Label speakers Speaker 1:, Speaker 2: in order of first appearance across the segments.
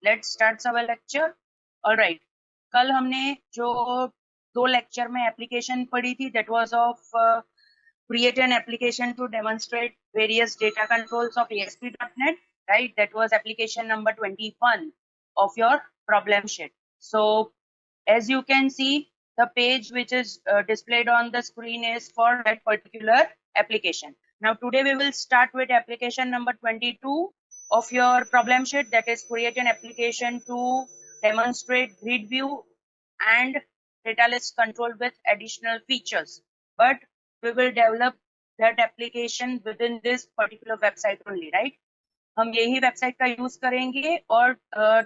Speaker 1: let's start our lecture. All right. कल हमने जो दो लेक्चर में एप्लीकेशन पढ़ी थी, that was of create an application to demonstrate various data controls of ASP.NET, right? That was application number 21 of your problem sheet. So as you can see, the page which is displayed on the screen is for that particular application. Now today we will start with application number 22 of your problem sheet, that is create an application to demonstrate grid view and data list control with additional features. But we will develop that application within this particular website only, right? हम यही website का use करेंगे और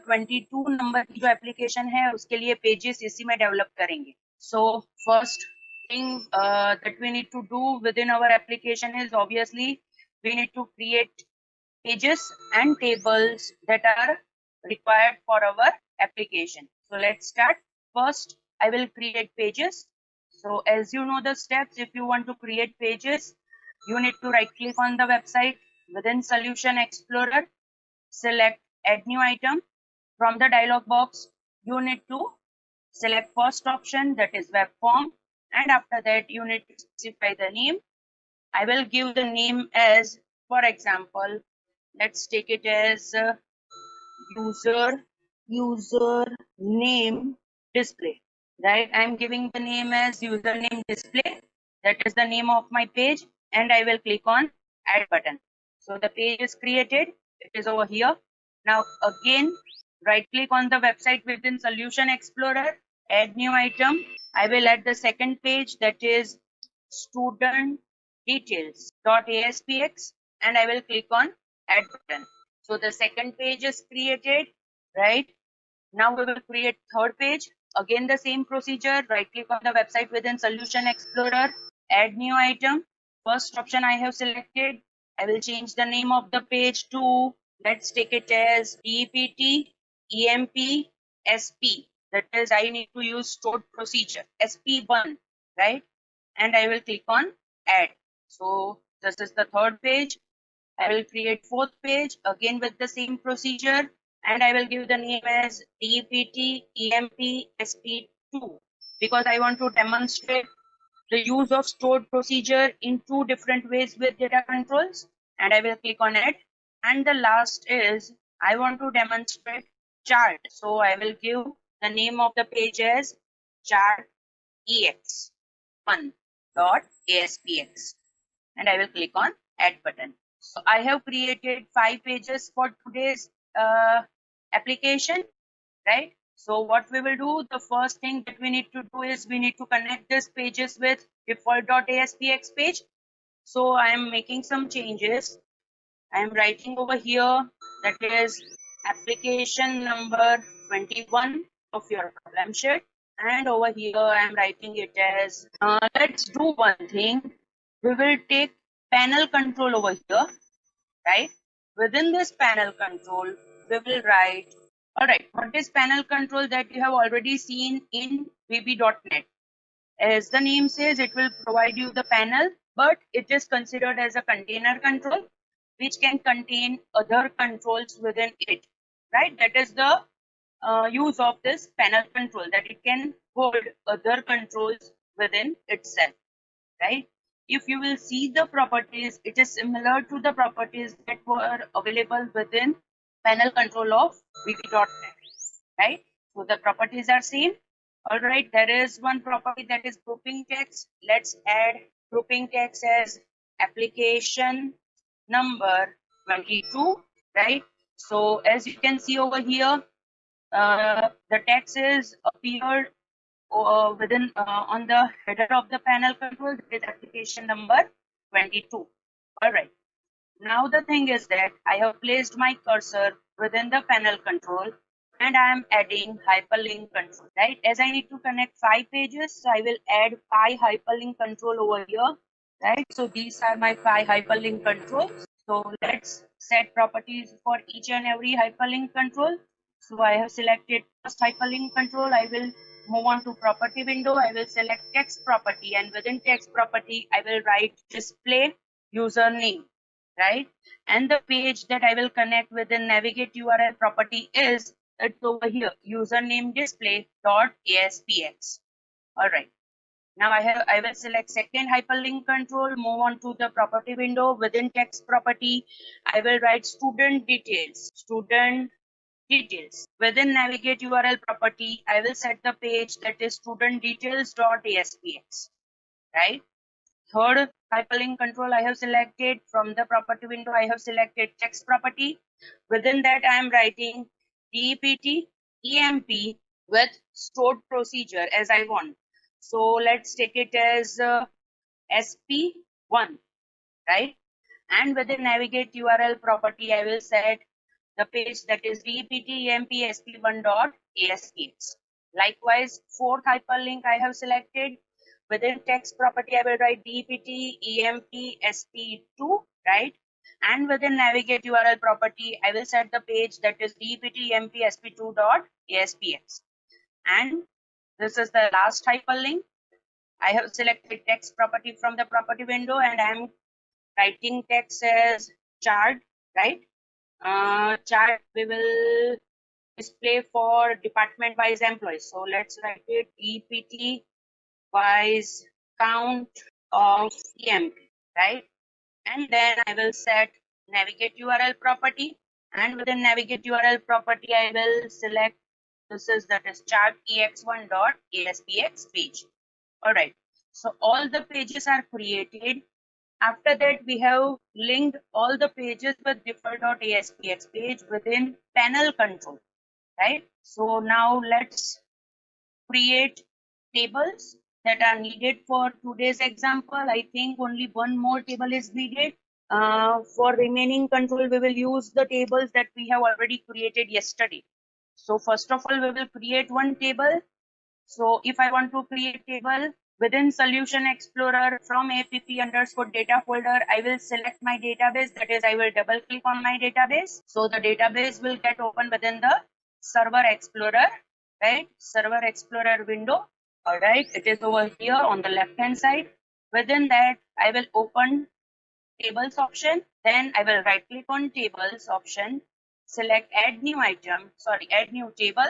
Speaker 1: 22 number की जो application है उसके लिए पेजेस इसी में डेवलप करेंगे. So first thing that we need to do within our application is obviously we need to create pages and tables that are required for our application. So let's start. First, I will create pages. So as you know the steps, if you want to create pages, you need to right click on the website. Within Solution Explorer, select Add New Item. From the dialog box, you need to select first option, that is web form, and after that you need to specify the name. I will give the name as, for example, let's take it as user name display, right? I'm giving the name as username display. That is the name of my page, and I will click on add button. So the page is created. It is over here. Now again, right click on the website within Solution Explorer, add new item. I will add the second page, that is student details.aspx, and I will click on add button. So the second page is created, right? Now we will create third page. Again the same procedure, right click on the website within Solution Explorer, add new item. First option I have selected. I will change the name of the page to, let's take it as DEPT EMP SP. That is, I need to use stored procedure SP1, right? And I will click on add. So this is the third page. I will create fourth page again with the same procedure, and I will give the name as DPT EMP SP2 because I want to demonstrate the use of stored procedure in two different ways with data controls, and I will click on it. And the last is I want to demonstrate chart, so I will give the name of the page as chart ex1.aspx, and I will click on add button. So I have created 5 pages for today's application, right? So what we will do, the first thing that we need to do is we need to connect these pages with default.aspx page. So I am making some changes. I am writing over here, that is application number 21 of your problem sheet. And over here I am writing it as, let's do one thing. We will take panel control over here, right? Within this panel control, we will write, all right, what is panel control that you have already seen in VB.NET? As the name says, it will provide you the panel, but it is considered as a container control, which can contain other controls within it, right? That is the use of this panel control, that it can hold other controls within itself, right? If you will see the properties, it is similar to the properties that were available within panel control of VB.NET, right? So the properties are same. All right, there is one property that is grouping text. Let's add grouping text as application number 22, right? So as you can see over here, the text is appeared within on the header of the panel control, that is application number 22. All right. Now the thing is that I have placed my cursor within the panel control and I am adding hyperlink control, right? As I need to connect 5 pages, so I will add 5 hyperlink control over here, right? So these are my 5 hyperlink controls. So let's set properties for each and every hyperlink control. So I have selected first hyperlink control. I will move on to property window. I will select text property, and within text property, I will write display username, right? And the page that I will connect with the navigate URL property is it's over here, username display dot aspx. All right. Now I will select second hyperlink control, move on to the property window. Within text property, I will write student details. Student details. Within navigate URL property, I will set the page that is student details dot aspx. Right. Third hyperlink control I have selected. From the property window, I have selected text property. Within that, I am writing DEPT EMP with stored procedure as I want. So let's take it as SP1, right? And within navigate URL property, I will set the page that is DEPT EMP SP1.aspx. Likewise, fourth hyperlink I have selected. Within text property, I will write DEPT EMP SP2, right? And within navigate URL property, I will set the page that is DEPT EMP SP2.aspx. And this is the last hyperlink. I have selected text property from the property window and I am writing text as chart, right? Chart we will display for department wise employees. So let's write it EPT wise count of EMP, right? And then I will set navigate URL property, and within navigate URL property I will select this is that is chart ex1.aspx page. All right, so all the pages are created. After that, we have linked all the pages with default.aspx page within panel control, right? So now let's create tables that are needed for today's example. I think only one more table is needed. For remaining control, we will use the tables that we have already created yesterday. So first of all, we will create one table. So if I want to create table within Solution Explorer from app_data folder, I will select my database. That is, I will double click on my database. So the database will get open within the Server Explorer, right? Server Explorer window. All right, it is over here on the left hand side. Within that, I will open tables option. Then I will right click on tables option, select add new item, sorry, add new table.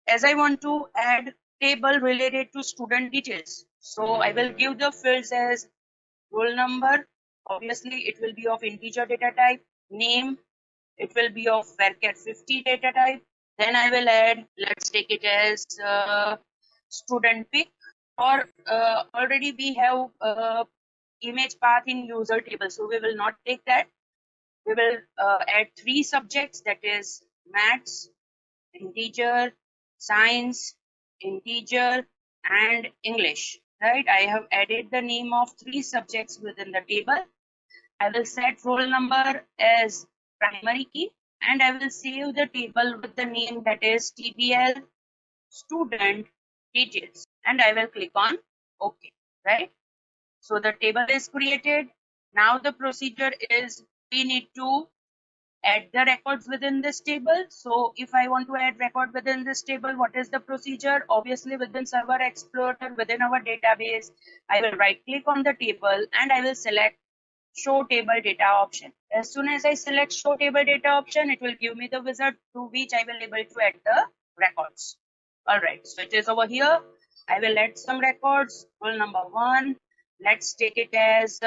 Speaker 1: As I want to add table related to student details, so I will give the fields as roll number. Obviously, it will be of integer data type. Name, it will be of varchar 50 data type. Then I will add, let's take it as student pick, or already we have image path in user table, so we will not take that. We will add three subjects, that is maths, integer, science, integer, and English, right? I have added the name of three subjects within the table. I will set roll number as primary key, and I will save the table with the name that is TBL student details, and I will click on OK, right? So the table is created. Now the procedure is we need to add the records within this table. So if I want to add record within this table, what is the procedure? Obviously within Server Explorer, within our database, I will right click on the table and I will select show table data option. As soon as I select show table data option, it will give me the wizard through which I will able to add the records. All right, so it is over here. I will add some records. Roll number 1. Let's take it as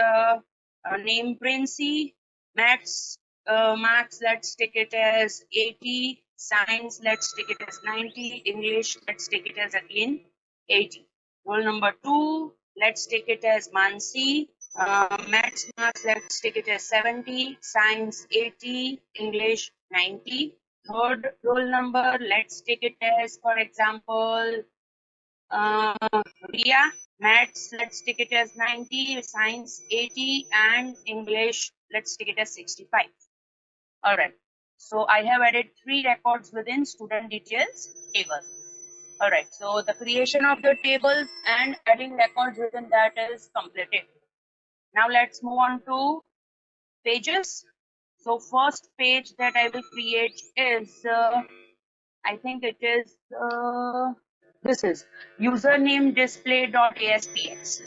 Speaker 1: name Princey. Maths, maths, let's take it as 80. Science, let's take it as 90. English, let's take it as again 80. Roll number 2, let's take it as Mansi. Maths marks, let's take it as 70. Science 80. English 90. Third roll number, let's take it as, for example, Ria. Maths, let's take it as 90, science 80, and English, let's take it as 65. All right. So I have added 3 records within student details table. All right. So the creation of the tables and adding records within that is completed. Now let's move on to pages. So first page that I will create is, I think it is, this is username display.aspx,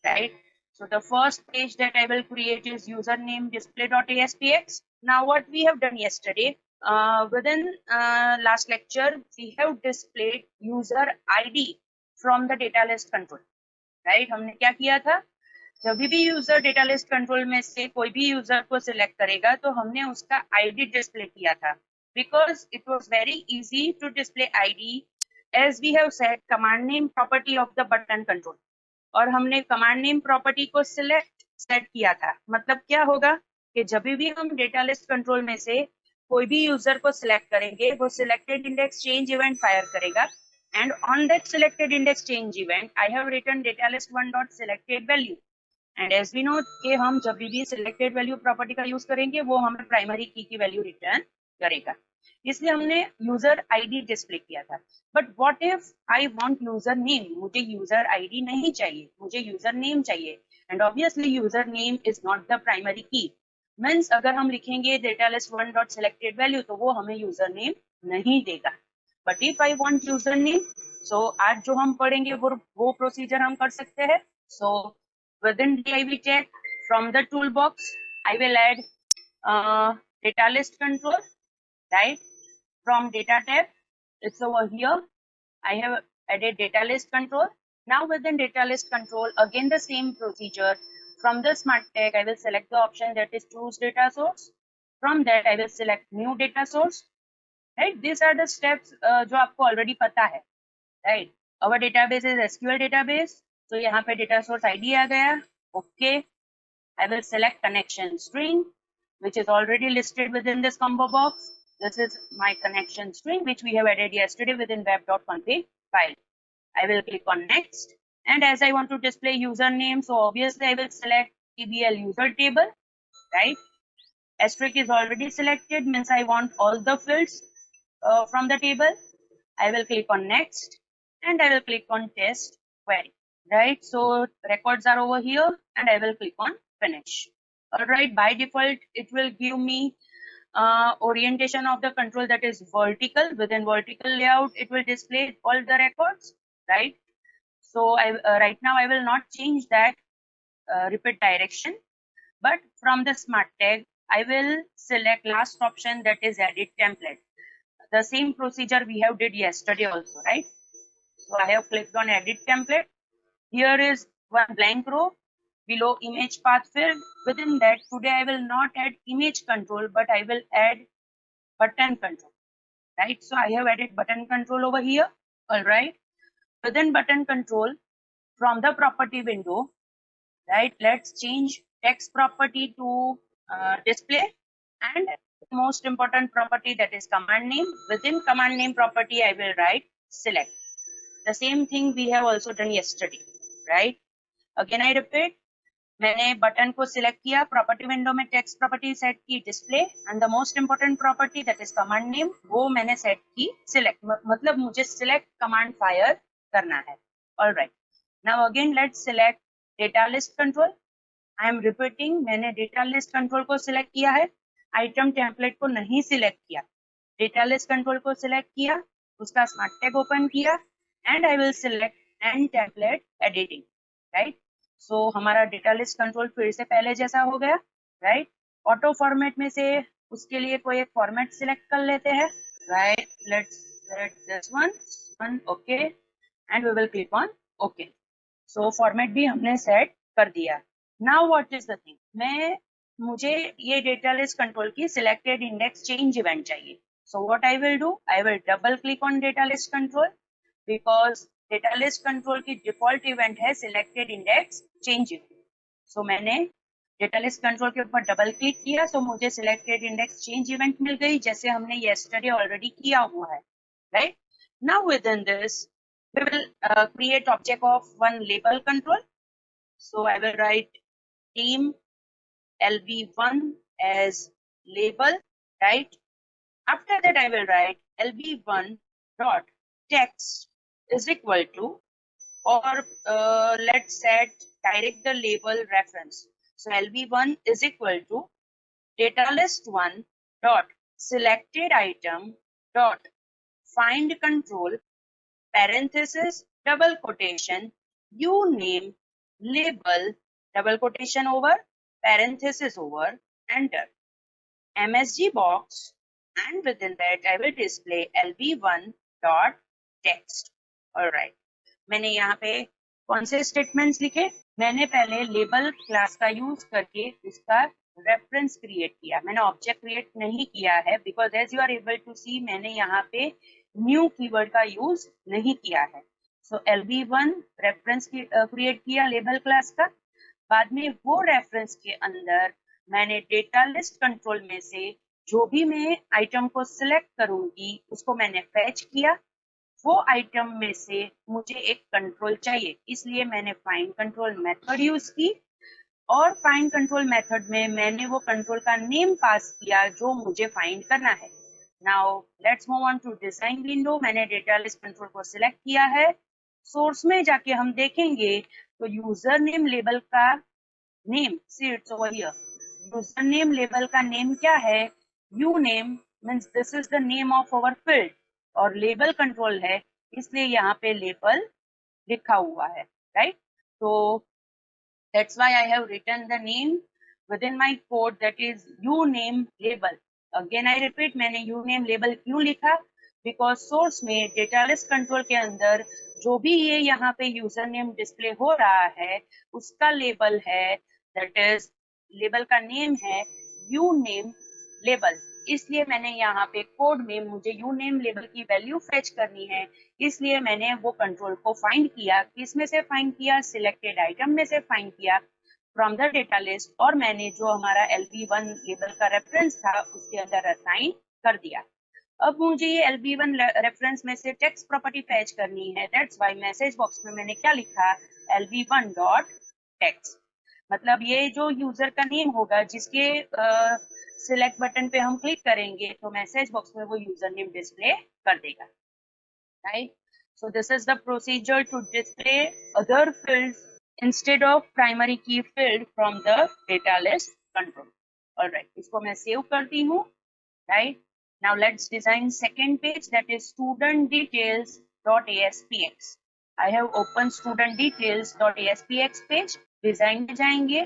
Speaker 1: right? So the first page that I will create is username display.aspx. Now what we have done yesterday, within last lecture, we have displayed user ID from the data list control, right? हमने क्या किया था? जब भी user data list control में से कोई भी यूजर को सिलेक्ट करेगा तो हमने उसका आईडी डिस्प्ले किया था, because it was very easy to display ID as we have set command name property of the button control, और हमने कमांड नेम प्रॉपर्टी को सिलेक्ट सेट किया था। मतलब क्या होगा कि जब भी हम डेटा लिस्ट कंट्रोल में से कोई भी यूजर को सिलेक्ट करेंगे, वो selected index change event fire करेगा, and on that selected index change event I have written data list one dot selected value, and as we know कि हम जब भी selected value property का यूज करेंगे वो हमें प्राइमरी की वैल्यू रिटर्न करेगा, इसलिए हमने यूजर आईडी डिस्प्ले किया था। But what if I want user name? मुझे यूजर आईडी नहीं चाहिए, मुझे यूजर नेम चाहिए, and obviously user name is not the primary key. Means अगर हम लिखेंगे data list one dot selected value तो वो हमें यूजर नेम नहीं देगा। But if I want user name, so आज जो हम पढ़ेंगे वो प्रोसीजर हम कर सकते हैं। सो within div tag from the toolbox I will add data list control, right? From data tab, it's over here, I have added data list control. Now within data list control, again the same procedure. From the smart tag I will select the option that is choose data source. From that I will select new data source, right? These are the steps जो आपको already पता है, right? Our database is SQL database, तो यहाँ पे data source ID आ गया, okay. I will select connection string, which is already listed within this combo box. This is my connection string, which we have added yesterday within web.config file. I will click on next, and as I want to display username, so obviously I will select TBL user table, right? Asterisk is already selected, means I want all the fields from the table. I will click on next, and I will click on test query, right? So records are over here, and I will click on finish. All right, by default it will give me orientation of the control that is vertical. Within vertical layout it will display all the records, right? So right now I will not change that repeat direction, but from the smart tag I will select last option, that is edit template. The same procedure we have did yesterday also, right? So I have clicked on edit template. Here is one blank row below image path field. Within that, today I will not add image control, but I will add button control, right? So I have added button control over here. All right. Within button control, from the property window, right, let's change text property to display, and most important property, that is command name. Within command name property I will write select. The same thing we have also done yesterday, right? Again I repeat, मैंने button को select किया, property window में text property set की display, and the most important property that is command name, वो मैंने set की select, मतलब मुझे सिलेक्ट कमांड फायर करना है। Alright, now again let's select data list control. I am repeating, मैंने डेटा लिस्ट कंट्रोल को सिलेक्ट किया है, आइटम टेम्पलेट को नहीं सिलेक्ट किया। डेटा लिस्ट कंट्रोल को सिलेक्ट किया, उसका स्मार्ट टैग ओपन किया, and I will select and template editing, right? So हमारा डेटा लिस्ट कंट्रोल फिर से पहले जैसा हो गया, राइट? ऑटो फॉर्मेट में से उसके लिए कोई एक फॉर्मेट सिलेक्ट कर लेते हैं, right? Let's set this one, okay, and we will click on okay. So format भी हमने सेट कर दिया। Now what is the thing, मुझे ये डेटा लिस्ट कंट्रोल की सिलेक्टेड इंडेक्स चेंज इवेंट चाहिए। So what I will do, I will double click on data list control, because data list control की default event है selected index change event. So मैंने data list control के ऊपर double click किया, सो मुझे selected index change event मिल गई, जैसे हमने yesterday ऑलरेडी किया हुआ है, right? Now within this we will create object of one label control. So I will write team lb1 as label, right? After that I will write lb1 dot text is equal to, or let's set direct the label reference. So lb1 is equal to data list 1 dot selected item dot find control parenthesis double quotation you name label double quotation over parenthesis over enter. MSG box and within that I will display lb1 dot text. Alright, मैंने यहाँ पे कौन से statements लिखे? मैंने पहले label class का use करके उसका रेफरेंस क्रिएट किया, मैंने ऑब्जेक्ट क्रिएट नहीं किया है because as you are able to see मैंने यहाँ पे न्यू कीवर्ड का यूज नहीं किया है. सो lb1 रेफरेंस क्रिएट किया लेबल क्लास का. बाद में वो रेफरेंस के अंदर मैंने डेटा लिस्ट कंट्रोल में से जो भी मैं आइटम को सिलेक्ट करूंगी उसको मैंने फैच किया. वो आइटम में से मुझे एक कंट्रोल चाहिए, इसलिए मैंने फाइंड कंट्रोल मेथड यूज की और फाइंड कंट्रोल मेथड में मैंने वो कंट्रोल का नेम पास किया जो मुझे फाइंड करना है. Now let's move on to design window. मैंने डेटा लिस्ट कंट्रोल को सिलेक्ट किया है. सोर्स में जाके हम देखेंगे तो यूजर नेम लेबल का name, see it's over here, user name label का नेम क्या है? You name means this is the name of our field और लेबल कंट्रोल है इसलिए यहाँ पे लेबल लिखा हुआ है, राइट? तो that's why I have written the name within my code, that is uname label. Again I repeat, मैंने uname label क्यों लिखा? Because source में data list control के अंदर जो भी ये यहाँ पे यूजर नेम डिस्प्ले हो रहा है उसका लेबल है, that is लेबल का नेम है uname label. इसलिए मैंने यहाँ पे कोड में मुझे यूनेम लेबल की वैल्यू फेच करनी है, इसलिए मैंने वो कंट्रोल को फाइंड किया. किस में से फाइंड किया? सिलेक्टेड आइटम में से फाइंड किया फ्रॉम द डेटा लिस्ट और मैंने जो हमारा lb1 लेबल का रेफरेंस था उसके अंदर असाइन कर दिया. अब मुझे ये lb1 रेफरेंस में से टेक्स्ट प्रॉपर्टी फैच करनी है. दैट्स व्हाई मैसेज बॉक्स में मैंने क्या लिखा? lb1 dot text. मतलब ये जो यूजर का नेम होगा जिसके सिलेक्ट बटन पे हम क्लिक करेंगे तो मैसेज बॉक्स में वो यूजर नेम डिस्प्ले कर देगा, right? So this is the procedure to display other fields instead of primary key field from the data list control. Alright, इसको मैं सेव करती हूँ, right? Now let's design second page, that is student details .aspx. I have opened student details .aspx page. Design में जाएंगे,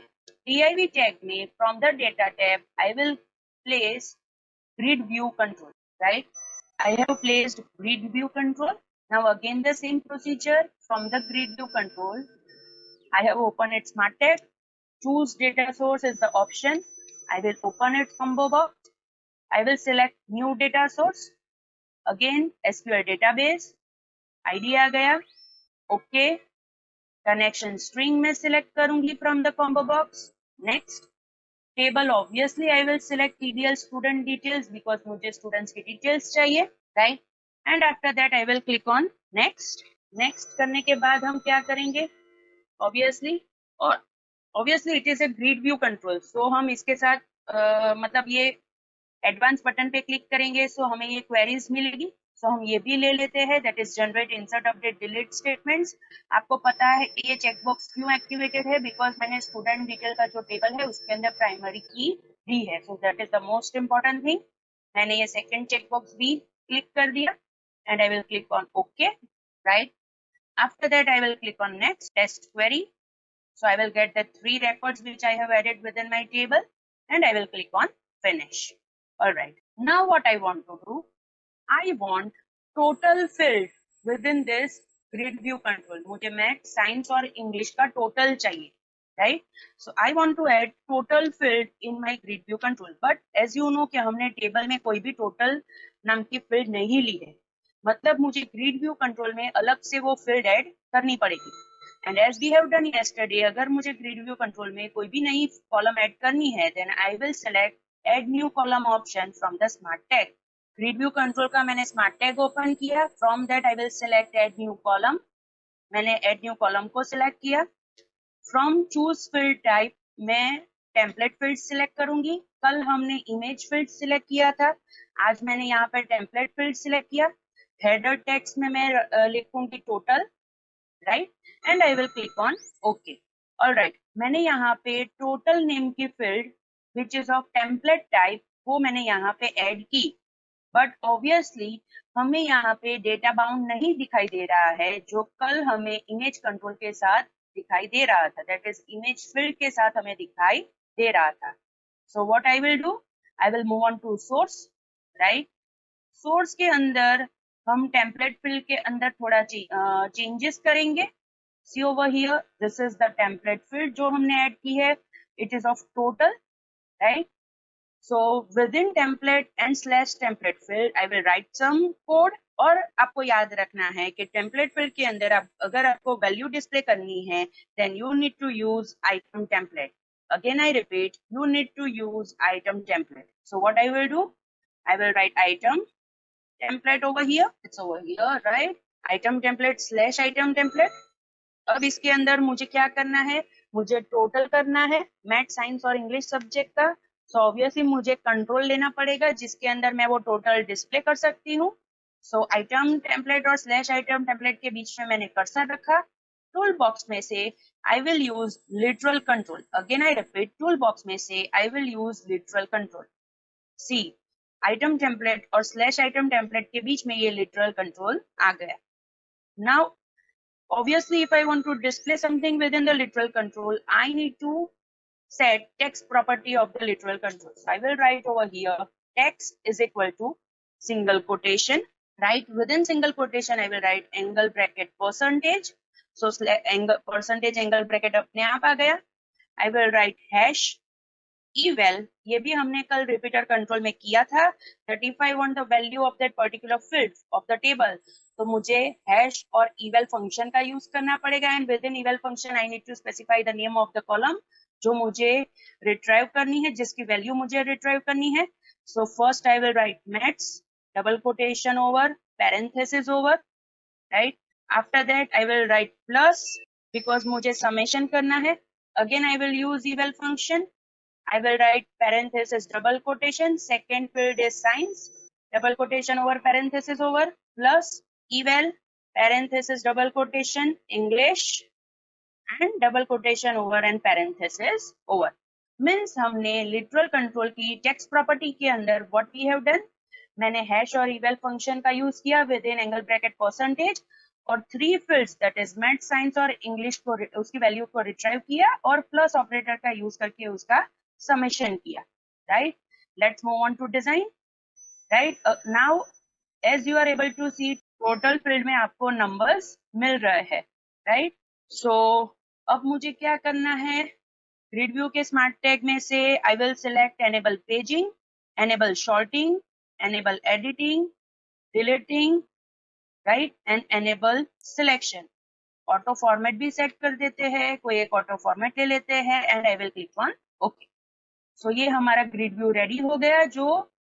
Speaker 1: div tag में from the data tab I will place grid view control, right? I have placed grid view control. Now again the same procedure, from the grid view control I have opened it smart tag. Choose data source is the option. I will open it combo box. I will select new data source. Again SQL database, ID आ गया. Okay, connection string में select करूंगी from the combo box. Next, table obviously I will select TDL student details because मुझे students की details चाहिए, right? And after that I will click on next. Next करने के बाद हम क्या करेंगे? Obviously it is a grid view control. So हम इसके साथ मतलब ये एडवांस बटन पे क्लिक करेंगे सो हमें ये क्वेरीज मिलेगी. सो हम ये भी ले लेते हैं, that is generate insert update delete statements. आपको पता है ये चेकबॉक्स क्यों एक्टिवेटेड है? बिकॉज मैंने स्टूडेंट डिटेल का जो टेबल है उसके अंदर प्राइमरी की दी है. So that is the most important thing. मैंने ये सेकंड चेकबॉक्स भी क्लिक कर दिया and I will click on okay, right? After that I will click on next test query. So I will get the 3 records which I have added within my table and I will click on finish. Alright, now what I want to do, I want total field within this grid view control. मुझे math, science और English का total चाहिए, right? So I want to add total field in my grid view control. But as you know कि हमने table में कोई भी total नाम की फील्ड नहीं ली है, मतलब मुझे ग्रिड व्यू कंट्रोल में अलग से वो फील्ड ऐड करनी पड़ेगी. And as we have done yesterday, अगर मुझे ग्रिड व्यू कंट्रोल में कोई भी नई कॉलम ऐड करनी है then I will select add new column option from the smart tag. Grid view control का मैंने smart tag open किया. From that I will select add new column. मैंने add new column को select किया. From choose field type मैं template field select करूंगी. कल हमने image field select किया था, आज मैंने यहाँ पर template field select किया. Header text में मैं लिखूंगी total, right? And I will click on OK. Alright, मैंने यहाँ पे total name की field which is of template type वो मैंने यहाँ पे ऐड की. बट ऑब्वियसली हमें यहाँ पे डेटा बाउंड नहीं दिखाई दे रहा है जो कल हमें इमेज कंट्रोल के साथ दिखाई दे रहा था, दैट इज इमेज फील्ड के साथ हमें दिखाई दे रहा था. So what I will do, I will move on to source. Right. Source के अंदर हम टेम्पलेट फिल के अंदर थोड़ा चेंजेस करेंगे। See over here, this is the template fill जो हमने ऐड की है, it is of total, right. So within template and slash template field, I will write some code। और आपको याद रखना है कि टेम्पलेट फिल्ड के अंदर आप अगर आपको वैल्यू डिस्प्ले करनी है, then you need to use item template। Again I repeat, you need to use item template। So what I will do, I will write item template over here, it's over here, right? Item template slash item template। अब इसके अंदर मुझे क्या करना है, मुझे total करना है मैथ साइंस और इंग्लिश सब्जेक्ट का। सो ऑब्वियसली मुझे कंट्रोल लेना पड़ेगा जिसके अंदर मैं वो टोटल डिस्प्ले कर सकती हूँ। सो आइटम टेम्पलेट और स्लैश आइटम टेम्पलेट के बीच में मैंने कर्सर रखा। टूल बॉक्स में से I will use literal control. Again I repeat, tool box में से I will use literal control. See, item template और स्लैश आइटम टेम्पलेट के बीच में ये लिटरल कंट्रोल आ गया। Now obviously, if I want to display something within the literal control, I need to set text property of the literal control. So I will write over here, text is equal to single quotation, right? Within single quotation, I will write angle bracket percentage. So angle percentage angle bracket अपने आप आ गया। I will write hash eval, ये भी हमने कल repeater control में किया था, that if I want the value of that particular field of the table, तो मुझे हैश और eval फंक्शन का यूज करना पड़ेगा। And within eval function I need to specify the name of the column जो मुझे retrieve करनी है, जिसकी वैल्यू मुझे रिट्राइव करनी है। So first I will write maths double quotation over parenthesis over, right. After that I will write plus because मुझे summation करना है। Again I will use eval function. I will write parenthesis double quotation, second field is science, double quotation over parenthesis over, plus eval, parenthesis double quotation, English, and double quotation over and parenthesis over। Means हमने literal control की text property के अंदर what we have done, मैंने hash और eval function का use किया within angle bracket percentage और three fields that is math, science और English को उसकी वैल्यू को रिट्राइव किया और प्लस ऑपरेटर का यूज करके उसका summation किया, right? Let's move on to design, right? Now as you are able to see total field में आपको numbers मिल रहे हैं, right? So अब मुझे क्या करना है, grid view के smart tag में से I will select enable paging, enable sorting, enable editing, deleting, right? And enable selection। Auto format भी सेट कर देते हैं, कोई एक ऑटो फॉर्मेट ले लेते हैं and I will click on okay. So ये हमारा ग्रिड व्यू रेडी हो गया जो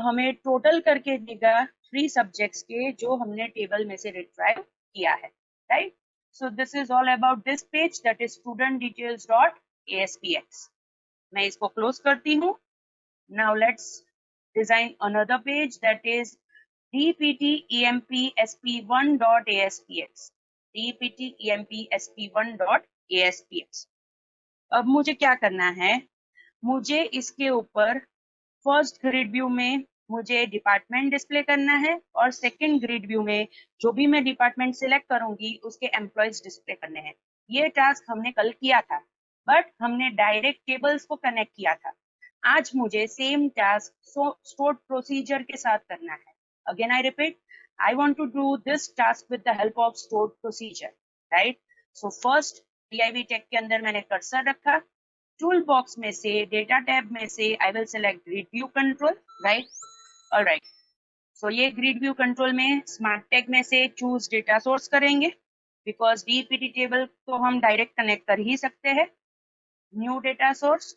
Speaker 1: हमें टोटल करके देगा थ्री सब्जेक्ट्स के जो हमने टेबल में से रिट्राइव किया है, right. So this is all about this page that is student details dot ASPX। मैं इसको क्लोज करती हूँ। Now let's design another page that is dptempsp1.aspx, dptempsp1.aspx। अब मुझे क्या करना है, मुझे इसके ऊपर फर्स्ट ग्रिड व्यू में मुझे डिपार्टमेंट डिस्प्ले करना है और सेकंड ग्रिड व्यू में जो भी मैं डिपार्टमेंट सिलेक्ट करूंगी उसके एम्प्लॉयज डिस्प्ले करने हैं। ये टास्क हमने कल किया था बट हमने डायरेक्ट टेबल्स को कनेक्ट किया था। आज मुझे सेम टास्क स्टोर्ड प्रोसीजर के साथ करना है। Again I repeat, I want to do this task with the help of stored procedure, right? So first div tag के अंदर मैंने कर्सर रखा, टूल बॉक्स में से डेटा टैब में से I will select grid view control, right? Alright. So ये grid view control में स्मार्ट टैग में से choose data source करेंगे because DPT टेबल तो हम डायरेक्ट कनेक्ट कर ही सकते हैं। New data source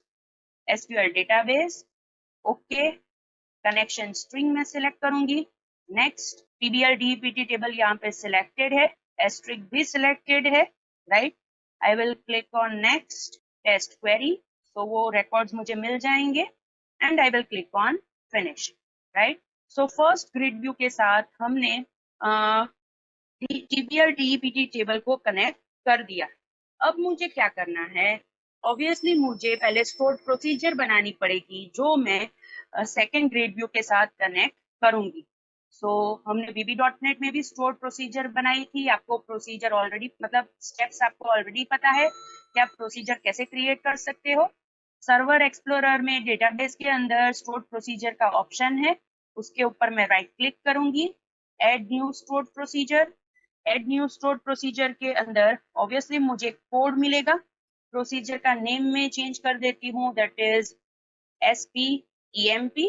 Speaker 1: SQL database, okay, connection string में सिलेक्ट करूंगी। नेक्स्ट TBL DPT टेबल यहाँ पे सिलेक्टेड है, एस्ट्रिक भी सिलेक्टेड है, right. I will click on next test query, तो वो रिकॉर्ड्स मुझे मिल जाएंगे and I will click on finish, right. So first grid view के साथ हमने TBL DPT टेबल को कनेक्ट कर दिया। अब मुझे क्या करना है, ऑब्वियसली मुझे पहले स्टोर्ड प्रोसीजर बनानी पड़ेगी जो मैं सेकेंड ग्रिड व्यू के साथ कनेक्ट करूंगी। सो हमने VB.NET में भी स्टोर्ड प्रोसीजर बनाई थी। आपको प्रोसीजर ऑलरेडी मतलब स्टेप्स आपको ऑलरेडी पता है कि आप प्रोसीजर कैसे क्रिएट कर सकते हो। सर्वर एक्सप्लोरर में डेटाबेस के अंदर स्टोर्ड प्रोसीजर का ऑप्शन है, उसके ऊपर मैं राइट क्लिक करूंगी, add new stored procedure. Add new stored procedure के अंदर ऑब्वियसली मुझे कोड मिलेगा। प्रोसीजर का नेम में चेंज कर देती हूँ, दैट इज SPEMP,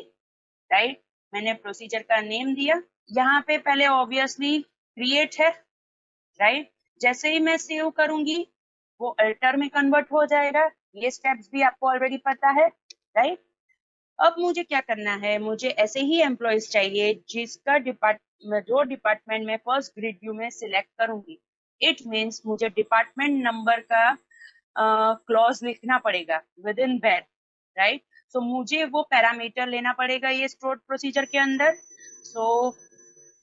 Speaker 1: राइट। मैंने प्रोसीजर का नेम दिया। यहाँ पे पहले ऑब्वियसली क्रिएट है, राइट। जैसे ही मैं सेव करूंगी वो अल्टर में कन्वर्ट हो जाएगा। ये स्टेप्स भी आपको ऑलरेडी पता है, राइट। अब मुझे क्या करना है, मुझे ऐसे ही एम्प्लॉयज चाहिए जिसका जो डिपार्टमेंट में फर्स्ट ग्रिड व्यू में सिलेक्ट करूंगी। इट मीन्स मुझे डिपार्टमेंट नंबर का क्लॉज लिखना पड़ेगा विद इन वेर, राइट। सो मुझे वो पैरामीटर लेना पड़ेगा ये स्टोर्ड प्रोसीजर के अंदर। सो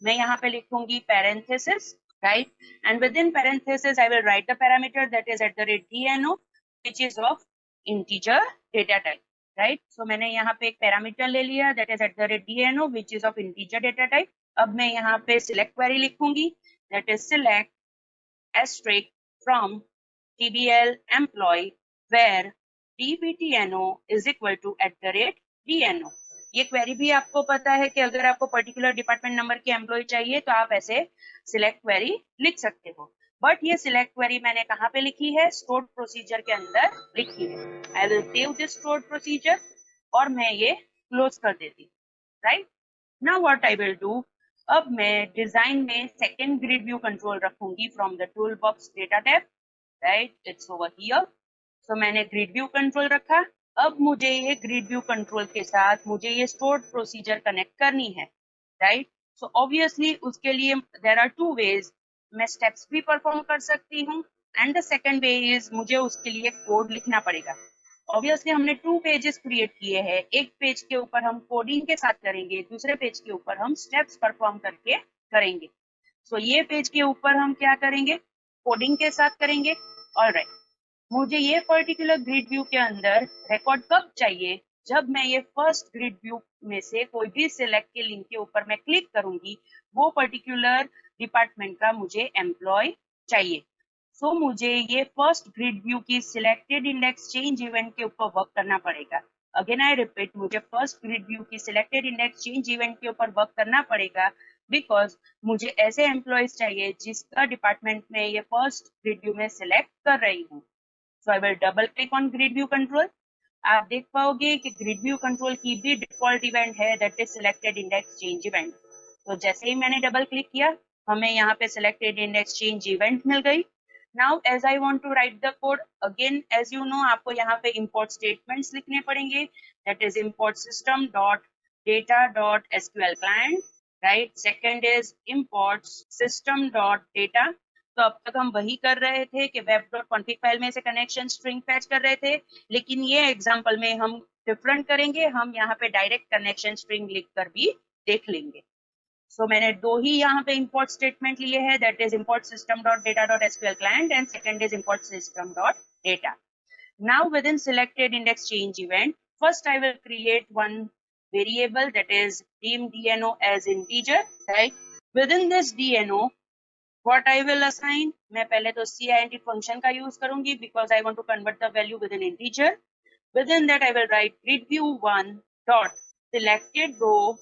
Speaker 1: मैं यहाँ पे लिखूंगी parenthesis, right, and within parenthesis I will write the parameter that is @dno which is of integer data type, right. So मैंने यहाँ पे एक पैरामीटर ले लिया that is @dno which is of integer data type। अब मैं यहाँ पे select query लिखूंगी that is select asterisk from TBL employee where dbtno is equal to @dno। ये क्वेरी भी आपको पता है कि अगर आपको पर्टिकुलर डिपार्टमेंट नंबर की एम्प्लॉय चाहिए तो आप ऐसे सिलेक्ट क्वेरी लिख सकते हो। बट ये सिलेक्ट क्वेरी मैंने कहाँ पे लिखी है, स्टोर्ड प्रोसीजर के अंदर लिखी है। I will save this stored procedure और मैं ये क्लोज कर देती, right. Now what I will do, अब मैं डिजाइन में सेकेंड ग्रिड व्यू कंट्रोल रखूंगी from the tool box data tab, right, it's over here. So मैंने ग्रिड व्यू कंट्रोल रखा। अब मुझे ये ग्रिड व्यू कंट्रोल के साथ मुझे ये स्टोर्ड प्रोसीजर कनेक्ट करनी है, राइट। सो ऑब्वियसली उसके लिए देयर आर टू वेज, मैं स्टेप्स भी परफॉर्म कर सकती हूँ and the second way is मुझे उसके लिए कोड लिखना पड़ेगा। ऑब्वियसली हमने 2 पेजेस क्रिएट किए हैं, एक पेज के ऊपर हम कोडिंग के साथ करेंगे, दूसरे पेज के ऊपर हम स्टेप्स परफॉर्म करके करेंगे। सो ये पेज के ऊपर हम क्या करेंगे, कोडिंग के साथ करेंगे। ऑलराइट, मुझे ये पर्टिकुलर ग्रिड व्यू के अंदर रिकॉर्ड कब चाहिए, जब मैं ये फर्स्ट ग्रिड व्यू में से कोई भी सिलेक्ट के लिंक के ऊपर मैं क्लिक करूंगी, वो पर्टिकुलर डिपार्टमेंट का मुझे एम्प्लॉय चाहिए। सो मुझे ये फर्स्ट ग्रिड व्यू की सिलेक्टेड इंडेक्स चेंज इवेंट के ऊपर वर्क करना पड़ेगा। अगेन आई रिपीट, मुझे फर्स्ट ग्रिड व्यू की सिलेक्टेड इंडेक्स चेंज इवेंट के ऊपर वर्क करना पड़ेगा बिकॉज मुझे ऐसे एम्प्लॉयज चाहिए जिसका डिपार्टमेंट में ये फर्स्ट ग्रिड व्यू में सिलेक्ट कर रही हूँ। So I will double click on grid view control. आप देख पाओगे कि ग्रिड व्यू कंट्रोल की भी डिफॉल्ट इवेंट है that is selected index change event. तो जैसे ही मैंने डबल क्लिक किया हमें यहाँ पे सिलेक्टेड इंडेक्स चेंज इवेंट मिल गई। Now as I want to write the code again, as you know आपको यहाँ पे इंपोर्ट स्टेटमेंट्स लिखने पड़ेंगे, that is import system dot data dot SQL client, right. Second is import system dot data. तो अब तक हम वही कर रहे थे कि web.config फाइल में से कनेक्शन स्ट्रिंग फैच कर रहे थे, लेकिन ये एग्जांपल में हम डिफरेंट करेंगे, हम यहाँ पे डायरेक्ट कनेक्शन स्ट्रिंग लिख कर भी देख लेंगे। सो मैंने दो ही यहाँ पे इंपोर्ट स्टेटमेंट लिए हैं, that is import system dot data dot SQL client and second is import system dot data. Now with in selected index change event, first I will create one variable that is deem dno as integer, right? Within this dno what I will assign, मैं पहले तो cint function का use करूंगी because I want to convert the value with an integer. Within that I will write gridview1 dot selected row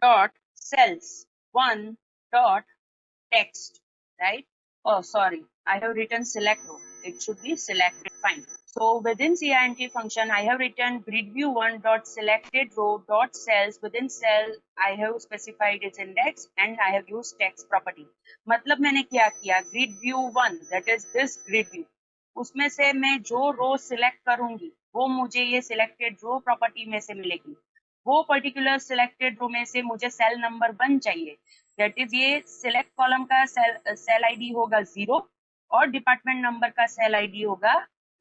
Speaker 1: dot cells 1 dot text, right? Oh, sorry, I have written select row. It should be selected, fine. So within cint function, I have written gridview1 dot selected row dot cells. Within cell, I have specified its index and I have used text property. मतलब मैंने क्या किया, gridview1 that is this grid view, उसमें से मैं जो row select करूंगी वो मुझे ये सिलेक्टेड रो प्रॉपर्टी में से मिलेगी। वो पर्टिकुलर सिलेक्टेड रो में से मुझे सेल नंबर 1 चाहिए, दैट इज ये सिलेक्ट कॉलम का सेल आईडी होगा 0 और डिपार्टमेंट नंबर का सेल आईडी होगा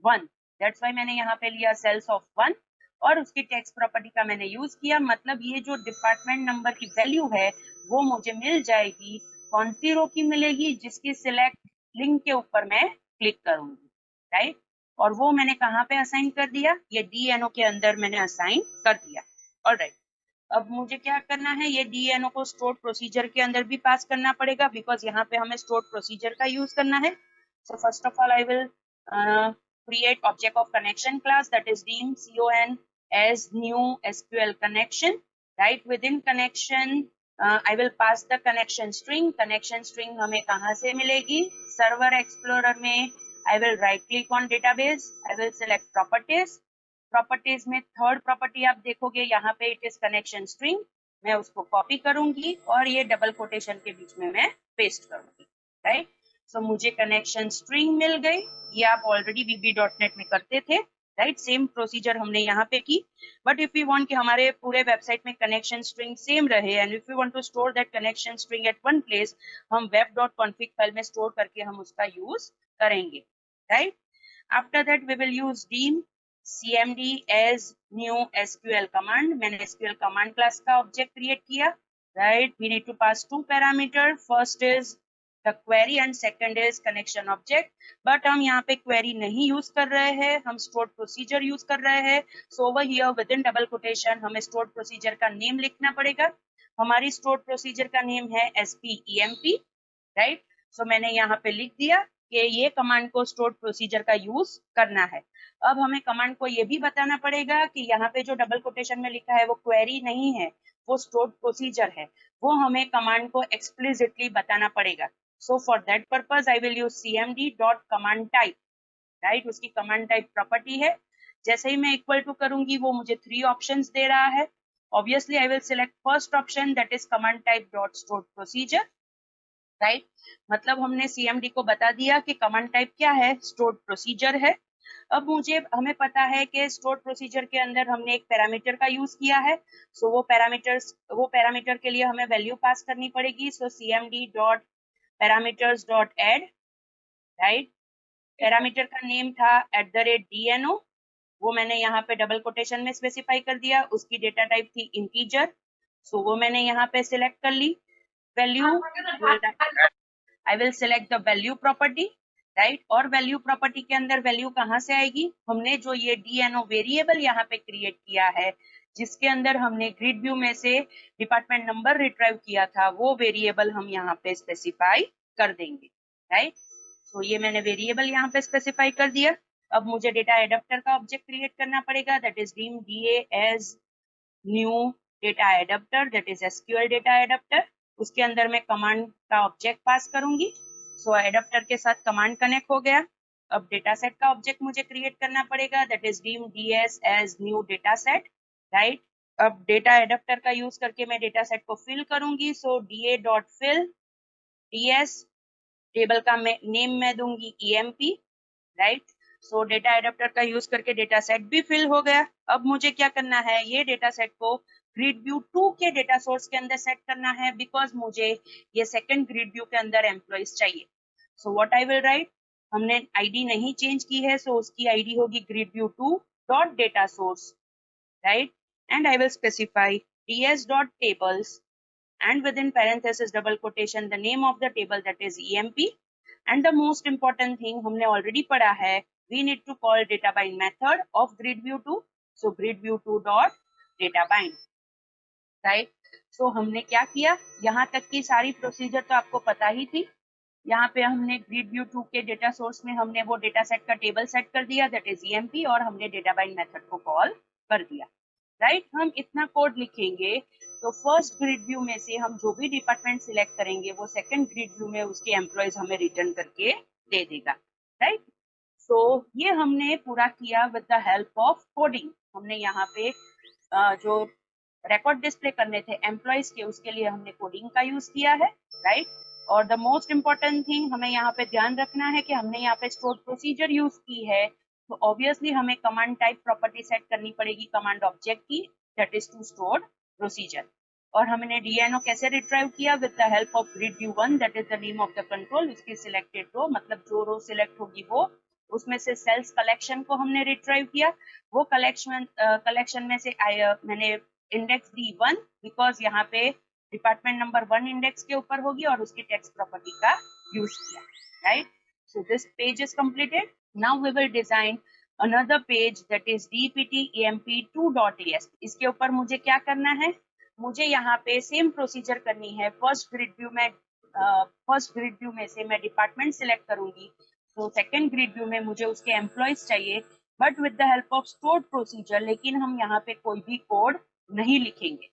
Speaker 1: 1। दैट्स वाई मैंने यहाँ पे लिया सेल्स ऑफ 1 और उसकी टेक्स्ट प्रॉपर्टी का मैंने यूज किया। मतलब ये जो डिपार्टमेंट नंबर की वैल्यू है वो मुझे मिल जाएगी, कौन सी रो की मिलेगी, जिसकी सिलेक्ट लिंक के ऊपर मैं क्लिक करूंगी, राइट। और वो मैंने कहाँ पे असाइन कर दिया, ये डीएनओ के अंदर मैंने असाइन कर दिया। ऑलराइट, अब मुझे क्या करना है, ये डीएनओ को स्टोर्ड प्रोसीजर के अंदर भी पास करना पड़ेगा बिकॉज यहाँ पे हमें स्टोर्ड प्रोसीजर का यूज करना है। So first of all I will create object of connection class that is deem con as new SQL connection, right. With in connection I will pass the connection string. Connection string हमें कहाँ से मिलेगी? Server explorer में. I will write click on database. I will select properties. Properties में third property आप देखोगे यहाँ पे इट इज कनेक्शन स्ट्रिंग. मैं उसको कॉपी करूंगी और ये डबल कोटेशन के बीच में मैं पेस्ट करूंगी. राइट. सो मुझे कनेक्शन स्ट्रिंग मिल गई. ये आप ऑलरेडी VB.NET में करते थे. राइट. सेम प्रोसीजर हमने यहाँ पे की. बट इफ यू वांट कि हमारे पूरे वेबसाइट में कनेक्शन स्ट्रिंग सेम रहे and if you want to store that connection string at one place, हम web.config फाइल में स्टोर करके हम उसका यूज करेंगे. Right. After that we will use dim cmd as new sql command. मैंने sql command class का object create किया. Right. We need to pass two parameter. First is the query and second is connection object. but हम यहाँ पे query नहीं use कर रहे हैं, हम stored procedure यूज कर रहे हैं. so over here within double quotation हमें stored procedure का नेम लिखना पड़ेगा. हमारी stored procedure का नेम है spemp. राइट. सो मैंने यहाँ पे लिख दिया कि ये कमांड को stored procedure का यूज करना है. अब हमें कमांड को ये भी बताना पड़ेगा कि यहाँ पे जो डबल कोटेशन में लिखा है वो क्वेरी नहीं है, वो स्टोर्ड प्रोसीजर है. वो हमें कमांड को एक्सप्लिसिटली बताना पड़ेगा. So for that purpose I will use cmd dot command type. Right. उसकी कमांड टाइप प्रॉपर्टी है. जैसे ही मैं इक्वल टू करूंगी वो मुझे 3 ऑप्शंस दे रहा है. Obviously I will select first option that is command type dot stored procedure. Right. मतलब हमने cmd को बता दिया कि कमांड टाइप क्या है, स्टोर्ड प्रोसीजर है. अब हमें पता है कि स्टोर्ड प्रोसीजर के अंदर हमने एक पैरामीटर का यूज किया है. सो वो पैरामीटर के लिए हमें वैल्यू पास करनी पड़ेगी. सो cmd dot parameters dot add. Right. Parameter का नेम था @dno. वो मैंने यहाँ पे डबल कोटेशन में स्पेसिफाई कर दिया. उसकी डेटा टाइप थी इंटीजर. सो वो मैंने यहाँ पे सिलेक्ट कर ली. Value I will select the value property. Right. और वैल्यू प्रॉपर्टी के अंदर वैल्यू कहाँ से आएगी? हमने जो ये dno वेरिएबल यहाँ पे क्रिएट किया है जिसके अंदर हमने ग्रिड व्यू में से डिपार्टमेंट नंबर रिट्राइव किया था, वो वेरिएबल हम यहाँ पे स्पेसिफाई कर देंगे. राइट. तो ये मैंने वेरिएबल यहाँ पे स्पेसिफाई कर दिया. अब मुझे डेटा एडाप्टर का ऑब्जेक्ट क्रिएट करना पड़ेगा. That is dim da as new data adapter. That is SQL data adapter. उसके अंदर मैं कमांड का ऑब्जेक्ट पास करूंगी. सो एडाप्टर के साथ कमांड कनेक्ट हो गया. अब डेटा सेट का ऑब्जेक्ट मुझे क्रिएट करना पड़ेगा. That is dim ds as new data set. Right. अब डेटा एडाप्टर का यूज करके मैं डेटा सेट को फिल करूंगी. So da.fill ds. टेबल का नेम मैं दूंगी emp. Right. So data adapter का यूज करके डेटा सेट भी फिल हो गया. अब मुझे क्या करना है, ये डेटा सेट को ग्रिड व्यू 2 के डेटा सोर्स के अंदर सेट करना है बिकॉज मुझे ये सेकंड ग्रिड व्यू के अंदर एम्प्लॉइज चाहिए. So what I will write, हमने आईडी नहीं चेंज की है. सो उसकी आईडी होगी grid view 2 dot data source. Right. and I will specify ds.tables and within parenthesis double quotation the name of the table that is emp. and the most important thing हमने already पढ़ा है, we need to call databind method of gridview2. so gridview2 dot databind. right. so हमने क्या किया, यहाँ तक की सारी प्रोसीजर तो आपको पता ही थी. यहाँ पे हमने gridview2 के डेटा सोर्स में हमने वो डेटा सेट का टेबल सेट कर दिया दैट इज emp और हमने databind मेथड को कॉल कर दिया. राइट. हम इतना कोड लिखेंगे तो फर्स्ट ग्रिड व्यू में से हम जो भी डिपार्टमेंट सिलेक्ट करेंगे वो सेकंड ग्रिड व्यू में उसके एम्प्लॉयज हमें रिटर्न करके दे देगा. राइट. सो ये हमने पूरा किया with the help of coding. हमने यहाँ पे जो रिकॉर्ड डिस्प्ले करने थे एम्प्लॉयज के, उसके लिए हमने कोडिंग का यूज किया है. राइट. और द मोस्ट इम्पोर्टेंट थिंग हमें यहाँ पे ध्यान रखना है कि हमने यहाँ पे स्टोर्ड प्रोसीजर यूज की है. तो ऑब्वियसली हमें कमांड टाइप प्रॉपर्टी सेट करनी पड़ेगी कमांड ऑब्जेक्ट की, that is to stored procedure. और हमने dno कैसे रिट्राइव किया with the help of gridview1 that is the name of the control. उसकी सिलेक्टेड रो, मतलब जो रो सिलेक्ट होगी वो, उसमें से सेल्स कलेक्शन को हमने रिट्राइव किया. वो कलेक्शन में से मैंने इंडेक्स दी 1 बिकॉज यहाँ पे डिपार्टमेंट नंबर 1 इंडेक्स के ऊपर होगी और उसकी टेक्स्ट प्रॉपर्टी का यूज किया. Right. So this page is completed. Now we will design another page that is dpt-emp2.asp. इसके ऊपर मुझे क्या करना है, मुझे यहाँ पे सेम प्रोसीजर करनी है. फर्स्ट ग्रिड व्यू में से मैं डिपार्टमेंट सिलेक्ट करूंगी. तो सेकंड ग्रिड व्यू में मुझे उसके एम्प्लॉयज चाहिए but with the help of stored procedure. लेकिन हम यहाँ पे कोई भी कोड नहीं लिखेंगे.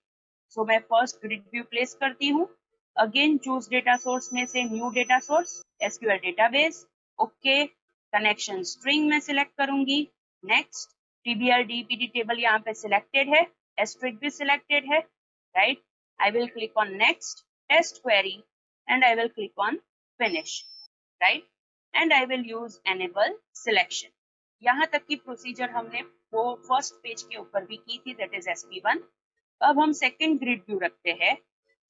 Speaker 1: सो मैं फर्स्ट ग्रिड व्यू प्लेस करती हूँ। अगेन चूज डेटा सोर्स में से new data source SQL database. Okay, connection string में सिलेक्ट करूंगी। नेक्स्ट, टीबीएल डीपीटी टेबल यहाँ पे सिलेक्टेड है, एस्ट्रिक भी सिलेक्टेड है, right. I will click on next test query and I will click on finish, right, and I will use enable selection। यहाँ तक की प्रोसीजर हमने वो फर्स्ट पेज के ऊपर भी की थी, दैट इज SP1। अब हम सेकंड ग्रिड व्यू रखते हैं,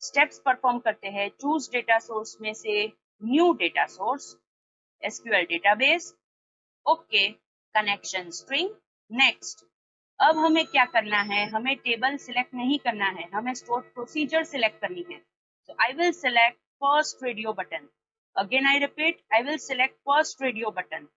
Speaker 1: स्टेप्स परफॉर्म करते हैं। चूज डेटा सोर्स में से new data source SQL database. Okay, connection string. Next, अब हमें क्या करना है, हमें टेबल सिलेक्ट नहीं करना है, हमें स्टोर प्रोसीजर सिलेक्ट करनी है। So I will select first radio button. Again I repeat, I will select first radio button.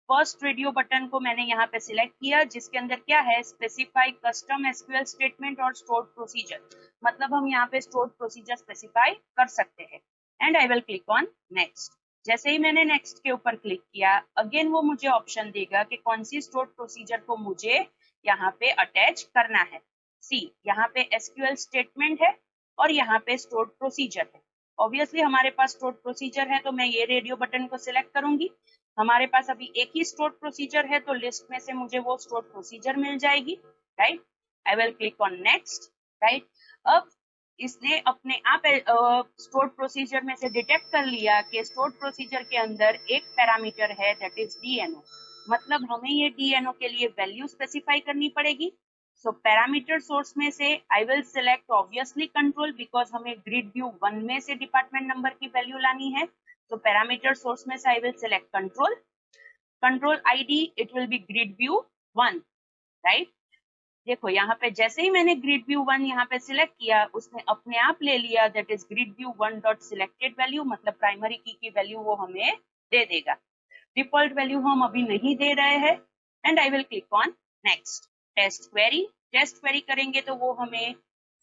Speaker 1: First radio button को मैंने यहाँ पे सिलेक्ट किया, जिसके अंदर क्या है, स्पेसिफाई कस्टम एसक्यूएल स्टेटमेंट और स्टोर प्रोसीजर, मतलब हम यहाँ पे स्टोर प्रोसीजर स्पेसिफाई कर सकते हैं। And I will click on next. जैसे ही मैंने नेक्स्ट के ऊपर क्लिक किया, अगेन वो मुझे ऑप्शन देगा कि कौन सी स्टोर प्रोसीजर को मुझे यहाँ पे अटैच करना है। सी, यहाँ पे एसक्यूएल स्टेटमेंट है और यहाँ पे स्टोर्ड प्रोसीजर है। ऑब्वियसली हमारे पास स्टोर्ड प्रोसीजर है तो मैं ये रेडियो बटन को सिलेक्ट करूंगी। हमारे पास अभी एक ही स्टोर्ड प्रोसीजर है तो लिस्ट में से मुझे वो स्टोर्ड प्रोसीजर मिल जाएगी, right. I will click on next, right. अब इसने अपने आप स्टोर्ड प्रोसीजर में से डिटेक्ट कर लिया कि स्टोर्ड प्रोसीजर के अंदर एक पैरामीटर है, दैट इज डीएनओ, मतलब हमें ये डीएनओ के लिए वैल्यू स्पेसिफाई करनी पड़ेगी। सो पैरामीटर सोर्स में से I will select obviously control, because हमें ग्रिड व्यू 1 में से डिपार्टमेंट नंबर की वैल्यू लानी है। तो पैरामीटर सोर्स में से I will select control. Control ID, it will be grid view 1, right. देखो यहाँ पे जैसे ही मैंने ग्रिड व्यू 1 यहाँ पे सिलेक्ट किया, उसने अपने आप ले लिया, that is grid view 1 dot selected value, मतलब प्राइमरी की वैल्यू वो हमें दे देगा। डिफॉल्ट वैल्यू हम अभी नहीं दे रहे हैं। And I will click on next. Test query करेंगे तो वो हमें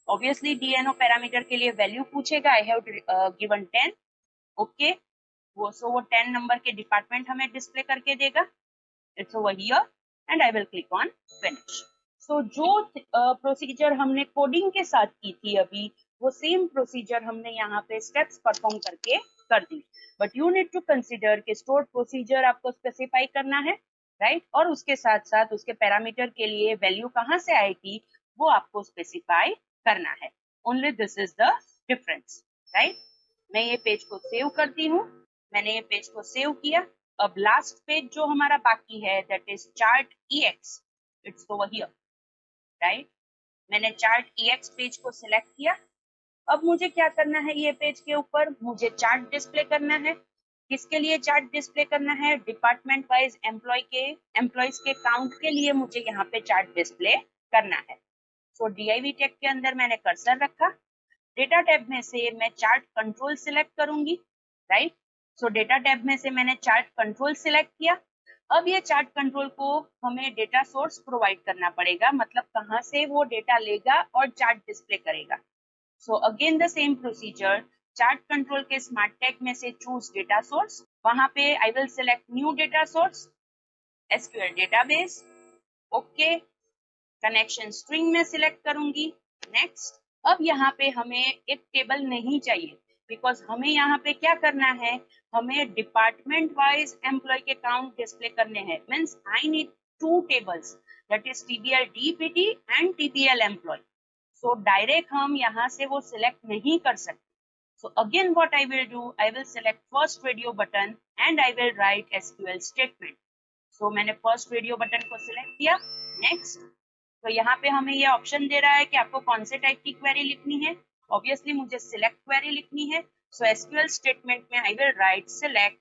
Speaker 1: ऑब्वियसली डीएनओ पैरामीटर के लिए वैल्यू पूछेगा। I have given 10। ओके, वो 10 नंबर के डिपार्टमेंट हमें डिस्प्ले करके देगा। It's over here and I will click on finish. So जो प्रोसीजर हमने कोडिंग के साथ की थी अभी, वो सेम प्रोसीजर हमने यहाँ पे स्टेप्स परफॉर्म करके कर दी। But you need to consider कि स्टोर्ड प्रोसीजर आपको स्पेसिफाई करना है, राइट, और उसके साथ साथ उसके पैरामीटर के लिए वैल्यू कहाँ से आएगी वो आपको स्पेसिफाई करना है। Only this is the difference, right. मैं ये पेज को सेव करती हूँ। मैंने ये पेज को सेव किया। अब लास्ट पेज जो हमारा बाकी है, that is chart EX। It's over here, right. मैंने चार्ट EX पेज को सिलेक्ट किया। अब मुझे क्या करना है, ये पेज के ऊपर मुझे चार्ट डिस्प्ले करना है। किसके लिए चार्ट डिस्प्ले करना है, डिपार्टमेंट वाइज एम्प्लॉयज के काउंट के लिए मुझे यहाँ पे चार्ट डिस्प्ले करना है। सो DIV टैग के अंदर मैंने कर्सर रखा। डेटा टैब में से मैं चार्ट कंट्रोल सिलेक्ट करूंगी, राइट। सो डेटा टैब में से मैंने चार्ट कंट्रोल सिलेक्ट किया। अब ये चार्ट कंट्रोल को हमें डेटा सोर्स प्रोवाइड करना पड़ेगा, मतलब कहाँ से वो डेटा लेगा और चार्ट डिस्प्ले करेगा। So again the same procedure, chart control के स्मार्ट टैग में से चूज डेटा सोर्स, वहां पे आई will select new data source SQL database. Okay, connection string में सिलेक्ट करूंगी। नेक्स्ट, अब यहाँ पे हमें एक टेबल नहीं चाहिए, बिकॉज हमें यहाँ पे क्या करना है, हमें डिपार्टमेंट वाइज एम्प्लॉय के काउंट डिस्प्ले करने हैं। Means I need 2 tables, that is TBL DPT and TBL employee. So direct हम यहाँ से वो सिलेक्ट नहीं कर सकते। So again what I will do, I will select first radio button and I will write SQL statement. So मैंने first radio button को select किया। Next, तो यहाँ पे हमें ये ऑप्शन दे रहा है कि आपको कौन से टाइप की क्वेरी लिखनी है। ऑब्वियसली मुझे सिलेक्ट क्वेरी लिखनी है। सो SQL स्टेटमेंट में I will write select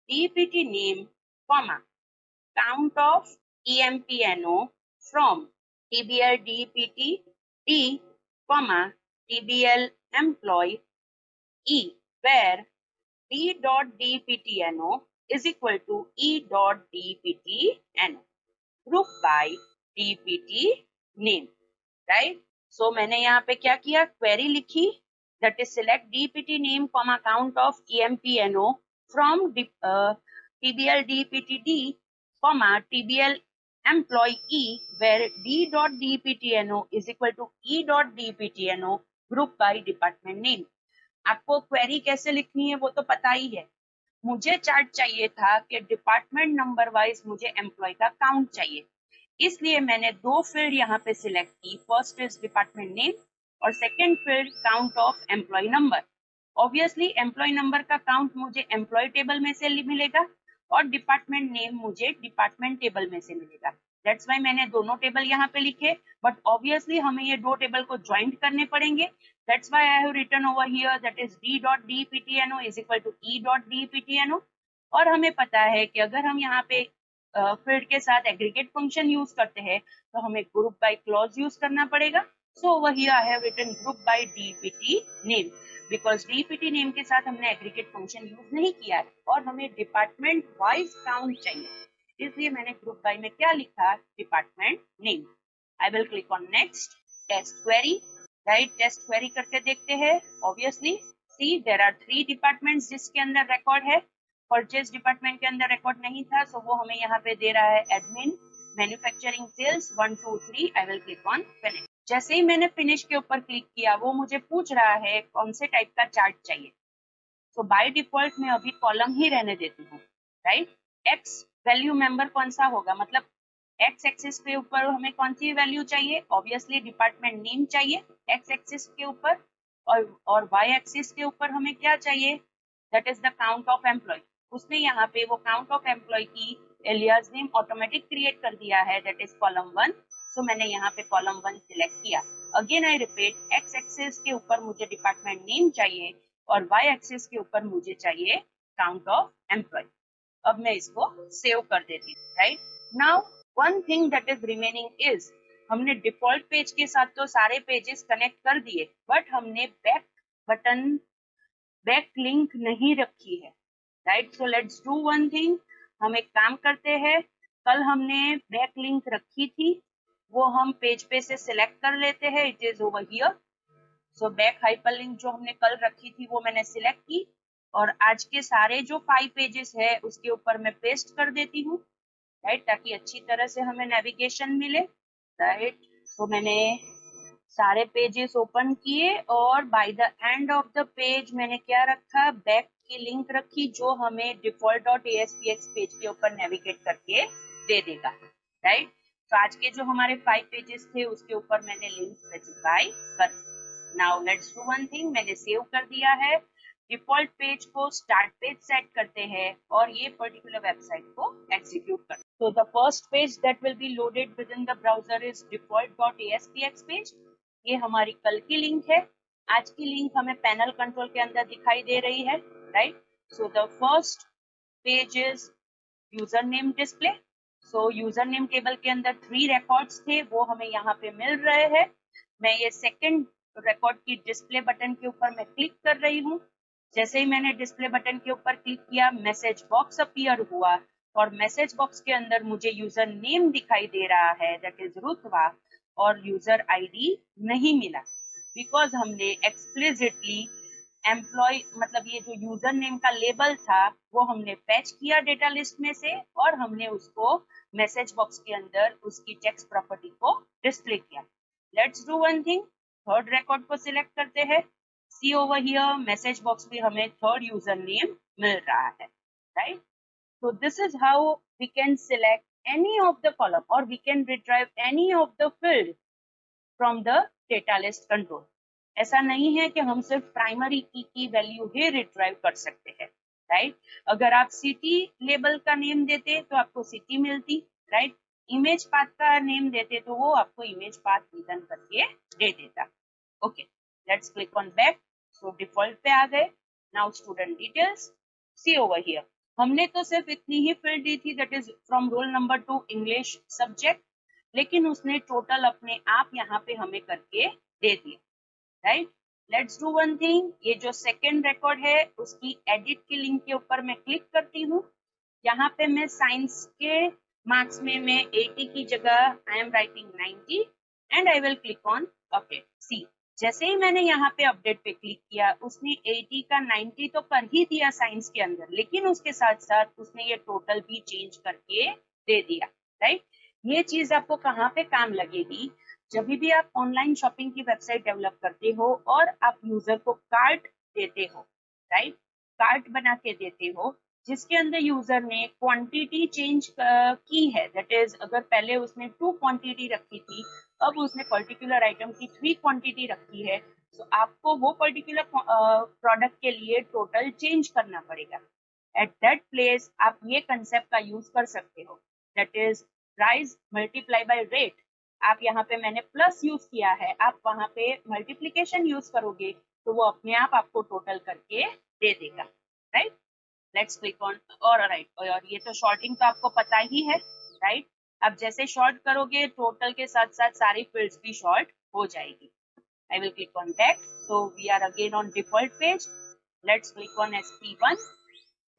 Speaker 1: DPT name, count of EMPNO from TBL DPT D, TBL employee E, where D.dptno is equal to E.dptno, group by DPT name, right? So मैंने यहाँ पे क्या किया, query लिखी, that is select DPT name, count of EMPNO from TBL DPTD, TBL employee E, where D.dptno is equal to E.dptno, group by department name. आपको query कैसे लिखनी है वो तो पता ही है। मुझे चार्ट चाहिए था कि डिपार्टमेंट नंबर वाइज मुझे एम्प्लॉय का काउंट चाहिए, इसलिए मैंने दो फील्ड यहाँ पे सिलेक्ट की। फर्स्ट इज डिपार्टमेंट नेम और second field count of employee number. Obviously employee number का काउंट मुझे एम्प्लॉय टेबल में से मिलेगा और डिपार्टमेंट नेम मुझे डिपार्टमेंट टेबल में से मिलेगा। दैट्स वाई मैंने दोनों टेबल यहाँ पे लिखे, बट ऑब्वियसली हमें ये दो टेबल को ज्वाइंट करने पड़ेंगे। That's why I have written over here that is d.dptno is equal to e.dptno। और हमें पता है कि अगर हम यहाँ पे फील्ड के साथ एग्रीगेट फंक्शन यूज करते हैं तो हमें ग्रुप बाय क्लॉज यूज करना पड़ेगा। So over here I have written group by dpt name, because dpt name के साथ हमने एग्रीगेट फंक्शन यूज नहीं किया है और हमें डिपार्टमेंट वाइज काउंट चाहिए, इसलिए मैंने ग्रुप बाय में क्या लिखा, department name. I will click on next. Test query, right, test query करके देखते हैं। Obviously see there are 3 departments जिसके अंदर रिकॉर्ड है। परचेज डिपार्टमेंट के अंदर रिकॉर्ड नहीं था, सो वो हमें यहाँ पे दे रहा है admin, manufacturing, sales 1 2 3। I will click on finish. जैसे ही मैंने फिनिश के ऊपर क्लिक किया वो मुझे पूछ रहा है कौन से टाइप का चार्ट चाहिए। तो बाय डिफॉल्ट मैं अभी कॉलम ही रहने देती हूँ, राइट। एक्स वैल्यू मेंबर कौन सा होगा, मतलब एक्स एक्सिस के ऊपर हमें कौन सी वैल्यू चाहिए, ऑब्वियसली डिपार्टमेंट नेम चाहिए एक्स एक्सिस के ऊपर, और वाई एक्सिस के ऊपर हमें क्या चाहिए, that is the count of employee. उसने यहाँ पे वो काउंट ऑफ एम्प्लॉय की एलियास नेम ऑटोमेटिक क्रिएट कर दिया है, दैट इज कॉलम 1। सो मैंने यहाँ पे कॉलम 1 सिलेक्ट किया। Again I repeat, x axis के ऊपर मुझे डिपार्टमेंट नेम चाहिए और वाई एक्सिस के ऊपर मुझे चाहिए काउंट ऑफ एम्प्लॉय। अब मैं इसको सेव कर देती हूँ, right. Now one thing that is remaining is, हमने डिफॉल्ट पेज के साथ तो सारे पेजेस कनेक्ट कर दिए, बट हमने बैक बटन, बैक लिंक नहीं रखी है, right. So let's do one thing, हम एक काम करते हैं, कल हमने बैक लिंक रखी थी वो हम पेज पे से सिलेक्ट कर लेते हैं, it is over here. So back hyperlink जो हमने कल रखी थी वो मैंने सिलेक्ट की और आज के सारे जो 5 पेजेस है उसके ऊपर मैं पेस्ट कर देती हूँ, राइट, ताकि अच्छी तरह से हमें नेविगेशन मिले, राइट। तो मैंने सारे पेजेस ओपन किए और by the end of the page मैंने क्या रखा, बैक की लिंक रखी जो हमें default.aspx पेज के ऊपर नेविगेट करके दे देगा, राइट। तो आज के जो हमारे 5 पेजेस थे उसके ऊपर मैंने लिंक स्पेसिफाई कर दी। Now let's do one thing, मैंने सेव कर दिया है, डिफॉल्ट पेज को स्टार्ट पेज सेट करते हैं और ये पर्टिकुलर वेबसाइट को एग्जीक्यूट करते हैं। So the first page that will be loaded within the browser is default.aspx page। ये हमारी कल की लिंक है, आज की लिंक हमें पैनल कंट्रोल के अंदर दिखाई दे रही है, right. So the first page is user name display. So user name table के अंदर 3 रिकॉर्ड्स थे वो हमें यहाँ पे मिल रहे हैं। मैं ये सेकंड रिकॉर्ड की डिस्प्ले बटन के ऊपर मैं क्लिक कर रही हूँ। जैसे ही मैंने डिस्प्ले बटन के ऊपर क्लिक किया मैसेज बॉक्स अपीयर हुआ और मैसेज बॉक्स के अंदर मुझे यूजर नेम दिखाई दे रहा है, दैट इज रुतवा, और यूजर आईडी नहीं मिला बिकॉज हमने एक्सप्लिसिटली एम्प्लॉय, मतलब ये जो यूजर नेम का लेबल था वो हमने पैच किया डेटा लिस्ट में से और हमने उसको मैसेज बॉक्स के अंदर उसकी टेक्स्ट प्रॉपर्टी को डिस्प्ले किया। Let's do one thing, third record को सिलेक्ट करते हैं। सी ओवर हियर मैसेज बॉक्स में हमें थर्ड यूजर नेम मिल रहा है, right. So this is how we can select any of the column or we can retrieve any of the field from the data list control। ऐसा नहीं है कि हम सिर्फ प्राइमरी की वैल्यू ही रिट्राइव कर सकते हैं, राइट। अगर आप सिटी लेबल का नेम देते तो आपको सिटी मिलती, राइट। इमेज पाथ का नेम देते तो वो आपको इमेज पाथ रिटर्न करके दे देता। Okay, let's click on back. So default पे आ गए। Now student details, see over here हमने तो सिर्फ इतनी ही फील्ड दी थी, that is from roll number to English subject, लेकिन उसने टोटल अपने आप यहाँ पे हमें करके दे दिया, right. Let's do one thing, ये जो सेकंड रिकॉर्ड है उसकी एडिट की लिंक के ऊपर मैं क्लिक करती हूँ। यहाँ पे मैं साइंस के मार्क्स में मैं 80 की जगह I am writing 90 and I will click on update. See जैसे ही मैंने यहाँ पे अपडेट पे क्लिक किया उसने 80 का 90 तो कर ही दिया साइंस के अंदर, लेकिन उसके साथ साथ उसने ये टोटल भी चेंज करके दे दिया, राइट। ये चीज आपको कहाँ पे काम लगेगी, जब भी आप ऑनलाइन शॉपिंग की वेबसाइट डेवलप करते हो और आप यूजर को कार्ट देते हो, राइट, कार्ट बना के देते हो जिसके अंदर यूजर ने क्वांटिटी चेंज की है, दैट इज अगर पहले उसने 2 क्वांटिटी रखी थी, अब उसने पर्टिकुलर आइटम की 3 क्वांटिटी रखी है, तो आपको वो पर्टिकुलर प्रोडक्ट के लिए टोटल चेंज करना पड़ेगा। एट दैट प्लेस आप ये कंसेप्ट का यूज कर सकते हो, that is price multiply by rate. आप यहाँ पे मैंने प्लस यूज किया है, आप वहां पे मल्टीप्लीकेशन यूज करोगे तो वो अपने आप आपको टोटल करके दे देगा, राइट। लेट्स क्लिक ऑन और राइट, और ये तो शॉर्टिंग तो आपको पता ही है, राइट। अब जैसे शॉर्ट करोगे टोटल के साथ साथ सारी फील्ड्स भी शॉर्ट हो जाएगी। I will click on that. So we are again on default page. Let's click on SP1.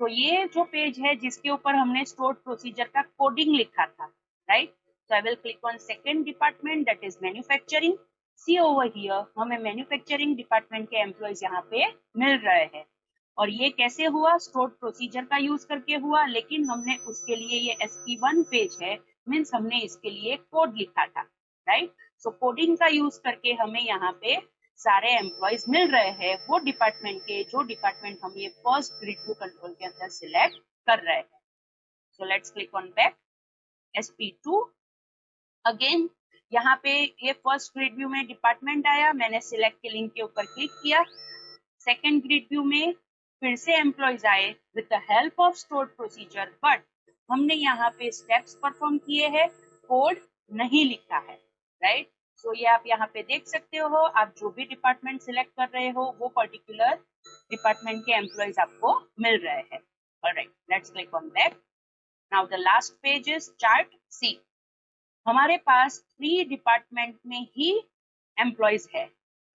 Speaker 1: तो ये जो पेज है जिसके ऊपर हमने स्टोर प्रोसीजर का कोडिंग लिखा था, right. So I will click on second department, that is manufacturing. See over here, हमें मैन्युफैक्चरिंग डिपार्टमेंट के एम्प्लॉयज यहाँ पे मिल रहे हैं। और ये कैसे हुआ, स्टोर प्रोसीजर का यूज करके हुआ, लेकिन हमने उसके लिए ये SP1 पेज है, मीन्स हमने इसके लिए कोड लिखा था, राइट। सो कोडिंग का यूज करके हमें यहाँ पे सारे एम्प्लॉयज मिल रहे हैं वो डिपार्टमेंट के जो डिपार्टमेंट हम ये फर्स्ट ग्रिड व्यू कंट्रोल के अंदर सिलेक्ट कर रहे हैं। So let's click on back SP2। Again यहाँ पे ये फर्स्ट ग्रिड व्यू में डिपार्टमेंट आया, मैंने सिलेक्ट के लिंक के ऊपर क्लिक किया। सेकेंड ग्रिड व्यू में फिर से एम्प्लॉयज आए with the help of store procedure, but हमने यहाँ पे स्टेप्स परफॉर्म किए हैं, कोड नहीं लिखा है, राइट। सो ये आप यहाँ पे देख सकते हो, आप जो भी डिपार्टमेंट सिलेक्ट कर रहे हो वो पर्टिकुलर डिपार्टमेंट के एम्प्लॉयज आपको मिल रहे हैं। Alright, let's click on that. Now the last page is chart C. हमारे पास 3 डिपार्टमेंट में ही एम्प्लॉयज है,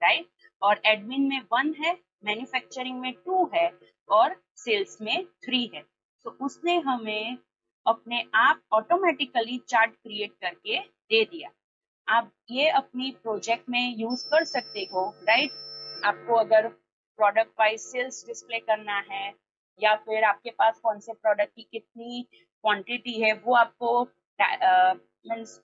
Speaker 1: राइट, और एडमिन में 1 है, मैन्युफैक्चरिंग में 2 है और सेल्स में 3 है। तो उसने हमें अपने आप ऑटोमेटिकली चार्ट क्रिएट करके दे दिया। आप ये अपनी प्रोजेक्ट में यूज कर सकते हो, राइट। आपको अगर प्रोडक्ट वाइज सेल्स डिस्प्ले करना है या फिर आपके पास कौन से प्रोडक्ट की कितनी क्वांटिटी है वो आपको मीन्स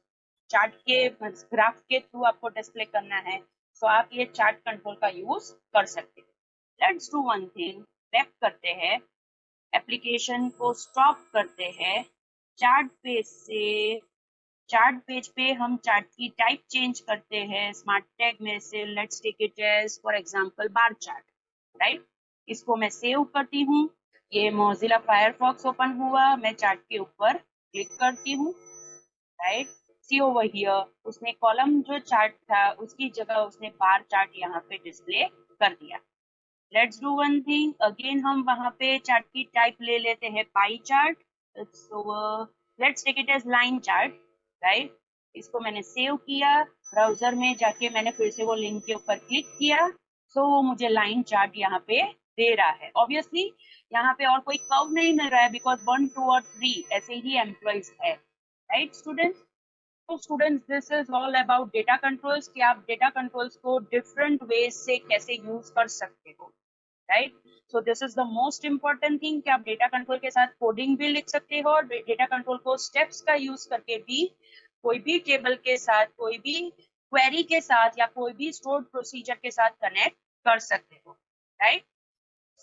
Speaker 1: चार्ट के ग्राफ के थ्रू आपको डिस्प्ले करना है, तो आप ये चार्ट कंट्रोल का यूज कर सकते हो। Let's do one thing, back करते हैं, एप्लीकेशन को स्टॉप करते हैं, चार्ट पेज से चार्ट पेज पे हम चार्ट की टाइप चेंज करते हैं स्मार्ट टैग में से, let's take it as for example bar chart, right. इसको मैं सेव करती हूँ, ये मोजिला फायरफॉक्स ओपन हुआ, मैं चार्ट के ऊपर क्लिक करती हूँ, राइट। सी ओवर हियर, उसने कॉलम जो चार्ट था उसकी जगह उसने बार चार्ट यहाँ पे डिस्प्ले कर दिया। Let's do one thing, again हम वहां पे चार्ट की टाइप ले लेते हैं pie chart, so let's take it as line chart, right. इसको मैंने सेव किया, ब्राउजर में जाके मैंने फिर से वो लिंक के ऊपर क्लिक किया, सो वो मुझे लाइन चार्ट यहाँ पे दे रहा है। ऑब्वियसली यहाँ पे और कोई कर्व नहीं मिल रहा है बिकॉज 1, 2 और 3 ऐसे ही एम्प्लॉयज है, राइट स्टूडेंट्स। तो students this is all about data controls, कि आप डेटा कंट्रोल्स को डिफरेंट वेज से कैसे यूज कर सकते हो, right. So this is the most important thing कि आप डेटा कंट्रोल के साथ कोडिंग भी लिख सकते हो और डेटा कंट्रोल को स्टेप्स का यूज करके भी कोई भी टेबल के साथ, कोई भी क्वेरी के साथ या कोई भी स्टोर्ड प्रोसीजर के साथ कनेक्ट कर सकते हो, राइट।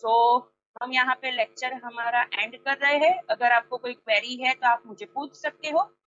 Speaker 1: सो हम यहाँ पे लेक्चर हमारा एंड कर रहे हैं। अगर आपको कोई क्वेरी है तो आप मुझे पूछ सकते हो।